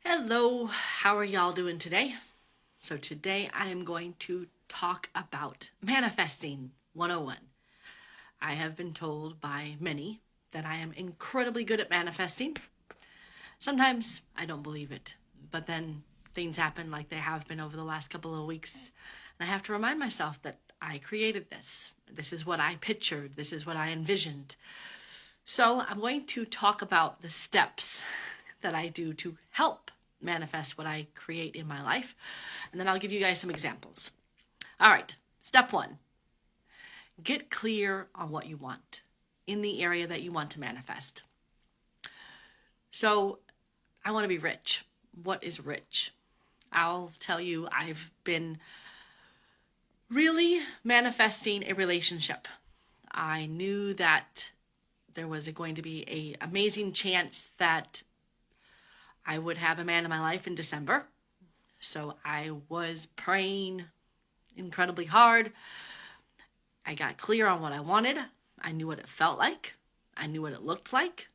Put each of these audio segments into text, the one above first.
Hello, how are y'all doing today? So today I am going to talk about manifesting 101. I have been told by many that I am incredibly good at manifesting. Sometimes I don't believe it, but then things happen like they have been over the last couple of weeks, and I have to remind myself that I created this. This is what I pictured. This is what I envisioned. So I'm going to talk about the steps that I do to help manifest what I create in my life. And then I'll give you guys some examples. All right, step one, get clear on what you want in the area that you want to manifest. So I want to be rich. What is rich? I'll tell you, I've been really manifesting a relationship. I knew that there was going to be an amazing chance that I would have a man in my life in December. So I was praying incredibly hard. I got clear on what I wanted. I knew what it felt like. I knew what it looked like.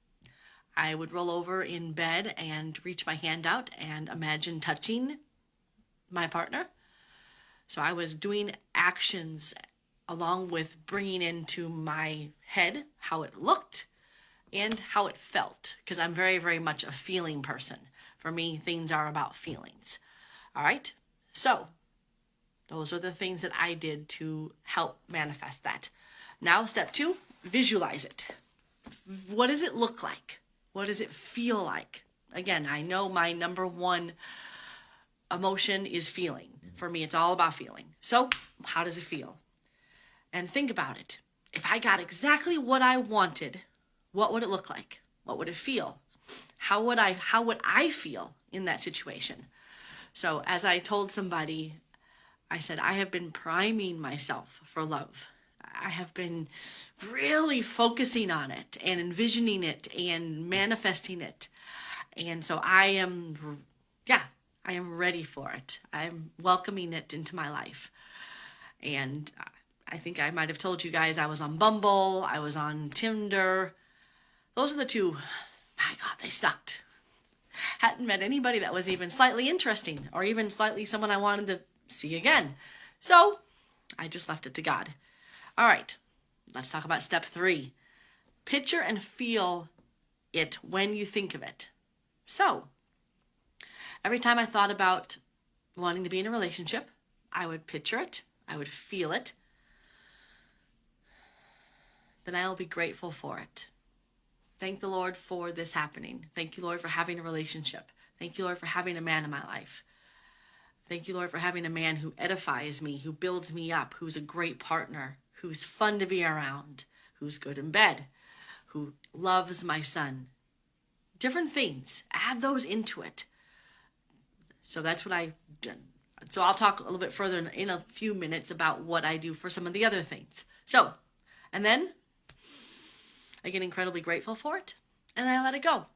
I would roll over in bed and reach my hand out and imagine touching my partner. So I was doing actions along with bringing into my head how it looked and how it felt, because I'm very, very much a feeling person. For me, things are about feelings. All right? So those are the things that I did to help manifest that. Now, step two, visualize it. What does it look like? What does it feel like? Again, I know my number one emotion is feeling. For me, it's all about feeling. So how does it feel? And think about it. If I got exactly what I wanted, what would it look like? What would it feel? How would I feel in that situation? So as I told somebody, I said, I have been priming myself for love. I have been really focusing on it and envisioning it and manifesting it. And so I am ready for it. I'm welcoming it into my life. And I think I might have told you guys I was on Bumble, I was on Tinder. Those are the two. My God, they sucked. Hadn't met anybody that was even slightly interesting or even slightly someone I wanted to see again. So I just left it to God. All right, let's talk about step three. Picture and feel it when you think of it. So every time I thought about wanting to be in a relationship, I would picture it. I would feel it. Then I will be grateful for it. Thank the Lord for this happening. Thank you, Lord, for having a relationship. Thank you, Lord, for having a man in my life. Thank you, Lord, for having a man who edifies me, who builds me up, who's a great partner, who's fun to be around, who's good in bed, who loves my son. Different things. Add those into it. So that's what I done. So I'll talk a little bit further in a few minutes about what I do for some of the other things. So, and then I get incredibly grateful for it, and I let it go.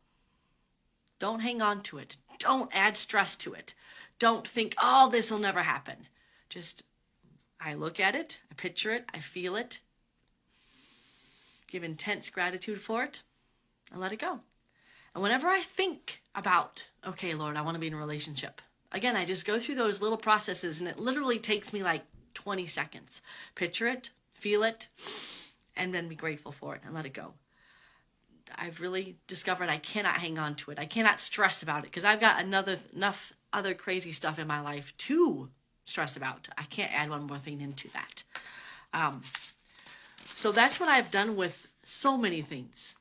Don't hang on to it. Don't add stress to it. Don't think, oh, this will never happen. Just, I look at it, I picture it, I feel it, give intense gratitude for it, and let it go. And whenever I think about, okay, Lord, I want to be in a relationship, again, I just go through those little processes, and it literally takes me like 20 seconds. Picture it, feel it, and then be grateful for it and let it go. I've really discovered I cannot hang on to it. I cannot stress about it because I've got enough other crazy stuff in my life to stress about. I can't add one more thing into that. So that's what I've done with so many things.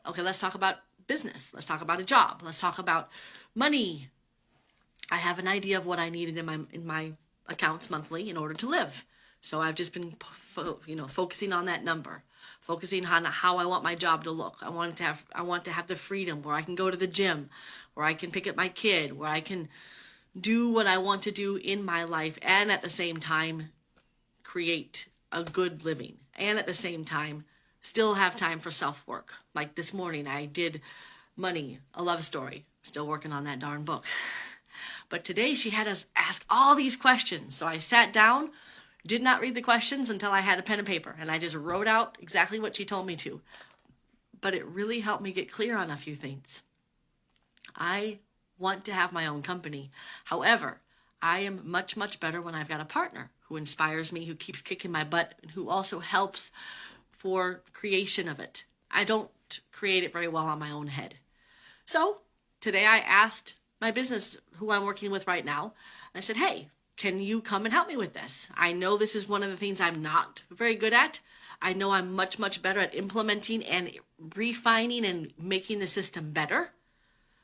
Okay, let's talk about business. Let's talk about a job. Let's talk about money. I have an idea of what I needed in my accounts monthly in order to live. So I've just been, focusing on that number, focusing on how I want my job to look. I want to have the freedom where I can go to the gym, where I can pick up my kid, where I can do what I want to do in my life, and at the same time create a good living, and at the same time still have time for self-work. Like this morning, I did Money, a love story. Still working on that darn book. But today she had us ask all these questions. So I sat down, did not read the questions until I had a pen and paper, and I just wrote out exactly what she told me to. But it really helped me get clear on a few things. I want to have my own company. However, I am much, much better when I've got a partner who inspires me, who keeps kicking my butt, and who also helps for creation of it. I don't create it very well on my own head. So today I asked my business, who I'm working with right now, I said, hey, can you come and help me with this? I know this is one of the things I'm not very good at. I know I'm much, much better at implementing and refining and making the system better.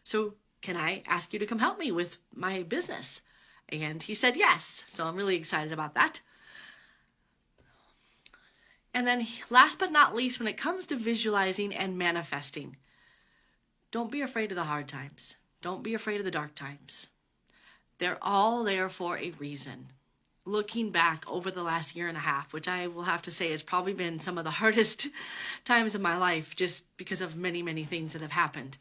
So can I ask you to come help me with my business? And he said yes. So I'm really excited about that. And then last but not least, when it comes to visualizing and manifesting, don't be afraid of the hard times. Don't be afraid of the dark times. They're all there for a reason. Looking back over the last year and a half, which I will have to say has probably been some of the hardest times of my life just because of many, many things that have happened,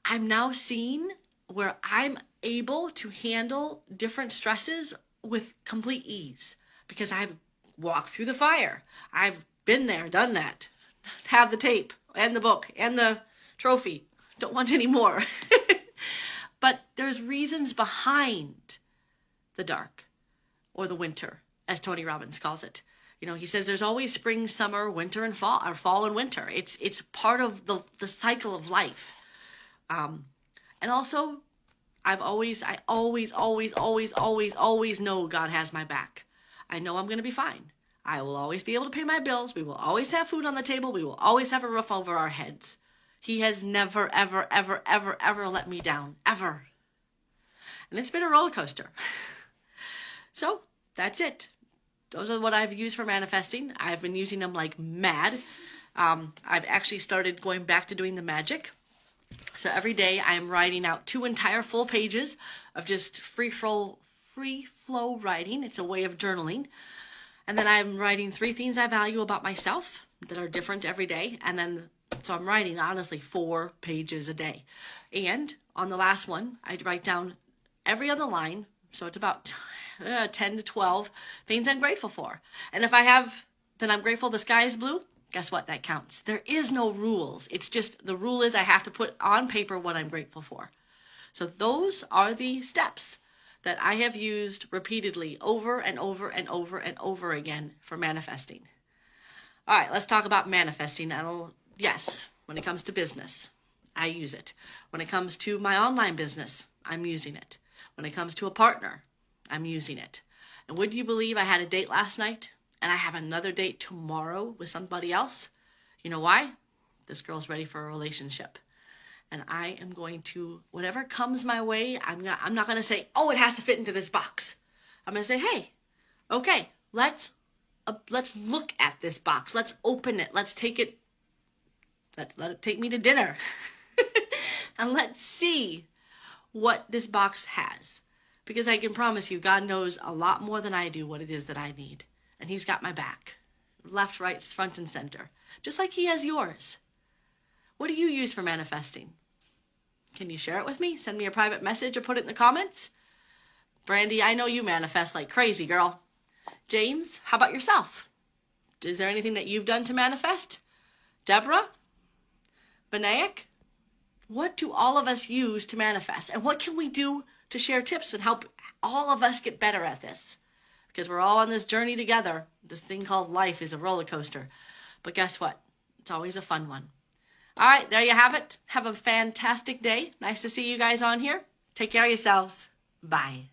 I'm now seeing where I'm able to handle different stresses with complete ease because I've walked through the fire. I've been there, done that. Have the tape and the book and the trophy. Don't want any more. But there's reasons behind the dark or the winter, as Tony Robbins calls it. You know, he says there's always spring, summer, winter, and fall, or fall and winter. It's part of the cycle of life. And also, I always know God has my back. I know I'm going to be fine. I will always be able to pay my bills. We will always have food on the table. We will always have a roof over our heads. He has never, ever, ever, ever, ever let me down, ever. And it's been a roller coaster. So that's it. Those are what I've used for manifesting. I've been using them like mad. I've actually started going back to doing the magic. So every day I am writing out 2 entire full pages of just free flow writing. It's a way of journaling. And then I'm writing 3 things I value about myself that are different every day. And then, so I'm writing honestly 4 pages a day. And on the last one, I write down every other line. So it's about 10 to 12 things I'm grateful for. And if I have, then I'm grateful the sky is blue. Guess what? That counts. There is no rules. It's just the rule is I have to put on paper what I'm grateful for. So those are the steps that I have used repeatedly over and over and over and over again for manifesting. All right, let's talk about manifesting. Yes, when it comes to business, I use it. When it comes to my online business, I'm using it. When it comes to a partner, I'm using it. And would you believe I had a date last night and I have another date tomorrow with somebody else? You know why? This girl's ready for a relationship. And I am going to, whatever comes my way, I'm not going to say, oh, it has to fit into this box. I'm going to say, hey, okay, let's look at this box. Let's open it. Let's take it. Let it take me to dinner. And let's see what this box has. Because I can promise you, God knows a lot more than I do what it is that I need. And he's got my back. Left, right, front, and center. Just like he has yours. What do you use for manifesting? Can you share it with me? Send me a private message or put it in the comments. Brandy, I know you manifest like crazy, girl. James, how about yourself? Is there anything that you've done to manifest? Deborah? Benayak? What do all of us use to manifest? And what can we do to share tips and help all of us get better at this? Because we're all on this journey together. This thing called life is a roller coaster. But guess what? It's always a fun one. All right, there you have it. Have a fantastic day. Nice to see you guys on here. Take care of yourselves. Bye.